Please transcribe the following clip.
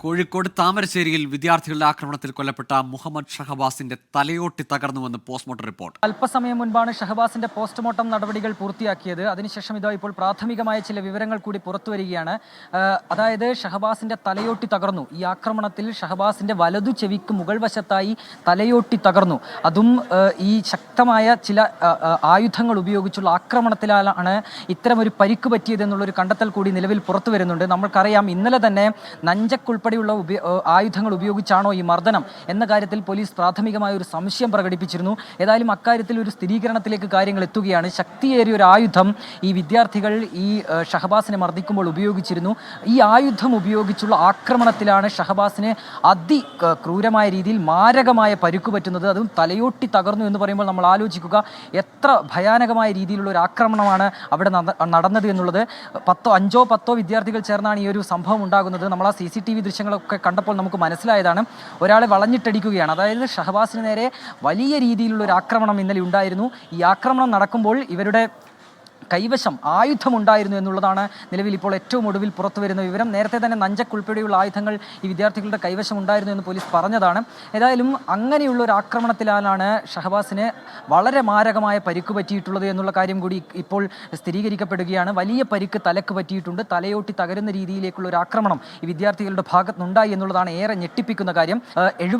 കോഴിക്കോട് താമരശ്ശേരിയിൽ വിദ്യാർത്ഥികളുടെ ആക്രമണത്തിൽ കൊല്ലപ്പെട്ട മുഹമ്മദ് ഷഹബാസിന്റെ തലയോട്ടി തകർന്നുവെന്ന് പോസ്റ്റ്മോർട്ടം റിപ്പോർട്ട്. അല്പസമയം മുൻപാണ് ഷഹബാസിന്റെ പോസ്റ്റ്മോർട്ടം നടപടികൾ പൂർത്തിയാക്കിയത്. അതിനുശേഷം ഇതാ ഇപ്പോൾ പ്രാഥമികമായ ചില വിവരങ്ങൾ കൂടി പുറത്തുവരികയാണ്. അതായത് ഷഹബാസിന്റെ തലയോട്ടി തകർന്നു. ഈ ആക്രമണത്തിൽ ഷഹബാസിന്റെ വലതു ചെവിക്ക് മുകൾ വശത്തായി തലയോട്ടി തകർന്നു. അതും ഈ ശക്തമായ ചില ആയുധങ്ങൾ ഉപയോഗിച്ചുള്ള ആക്രമണത്തിലാണ് ഇത്തരമൊരു പരിക്ക് പറ്റിയതെന്നുള്ളൊരു കണ്ടെത്തൽ കൂടി നിലവിൽ പുറത്തു വരുന്നുണ്ട്. നമ്മൾക്കറിയാം, ഇന്നലെ തന്നെ നഞ്ചക്കുൾപ്പെടെയുള്ള ആയുധങ്ങൾ ഉപയോഗിച്ചാണോ ഈ മർദ്ദനം എന്ന കാര്യത്തിൽ പോലീസ് പ്രാഥമികമായ ഒരു സംശയം പ്രകടിപ്പിച്ചിരുന്നു. ഏതായാലും അക്കാര്യത്തിൽ ഒരു സ്ഥിരീകരണത്തിലേക്ക് കാര്യങ്ങൾ എത്തുകയാണ്. ശക്തിയേറിയ ഒരു ആയുധം ഈ വിദ്യാർത്ഥികൾ ഈ ഷഹബാസിനെ മർദ്ദിക്കുമ്പോൾ ഉപയോഗിച്ചിരുന്നു. ഈ ആയുധം ഉപയോഗിച്ചുള്ള ആക്രമണത്തിലാണ് ഷഹബാസിന് ക്രൂരമായ രീതിയിൽ മാരകമായ പരുക്ക് പറ്റുന്നത്. അതും തലയോട്ടി തകർന്നു എന്ന് പറയുമ്പോൾ നമ്മൾ ആലോചിക്കുക, എത്ര ഭയാനകമായ രീതിയിലുള്ള ഒരു ആക്രമണമാണ് അവിടെ നടന്നത് എന്നുള്ളത്. 5 or 10 വിദ്യാർത്ഥികൾ ചേർന്നാണ് ഈ ഒരു സംഭവം ഉണ്ടാകുന്നത്. നമ്മൾ ആ CCTV ദൃശ്യങ്ങളൊക്കെ കണ്ടപ്പോൾ നമുക്ക് മനസ്സിലായതാണ്. ഒരാളെ വളഞ്ഞിട്ടടിക്കുകയാണ്. അതായത് ഷഹബാസിന് നേരെ വലിയ രീതിയിലുള്ള ഒരു ആക്രമണം ഇന്നലെ ഉണ്ടായിരുന്നു. ഈ ആക്രമണം നടക്കുമ്പോൾ ഇവരുടെ കൈവശം ആയുധമുണ്ടായിരുന്നു എന്നുള്ളതാണ് നിലവിൽ ഇപ്പോൾ ഏറ്റവും ഒടുവിൽ പുറത്തു വരുന്ന വിവരം. നേരത്തെ തന്നെ നഞ്ചക്കുൾപ്പെടെയുള്ള ആയുധങ്ങൾ ഈ വിദ്യാർത്ഥികളുടെ കൈവശം ഉണ്ടായിരുന്നു എന്ന് പോലീസ് പറഞ്ഞതാണ്. ഏതായാലും അങ്ങനെയുള്ള ഒരു ആക്രമണത്തിലാണ് ഷഹബാസിന് വളരെ മാരകമായ പരിക്ക് പറ്റിയിട്ടുള്ളത് എന്നുള്ള കാര്യം കൂടി ഇപ്പോൾ സ്ഥിരീകരിക്കപ്പെടുകയാണ്. വലിയ പരിക്ക് തലക്ക് പറ്റിയിട്ടുണ്ട്. തലയോട്ടി തകരുന്ന രീതിയിലേക്കുള്ള ഒരു ആക്രമണം ഈ വിദ്യാർത്ഥികളുടെ ഭാഗത്തുനിന്നുണ്ടായി എന്നുള്ളതാണ് ഏറെ ഞെട്ടിപ്പിക്കുന്ന കാര്യം.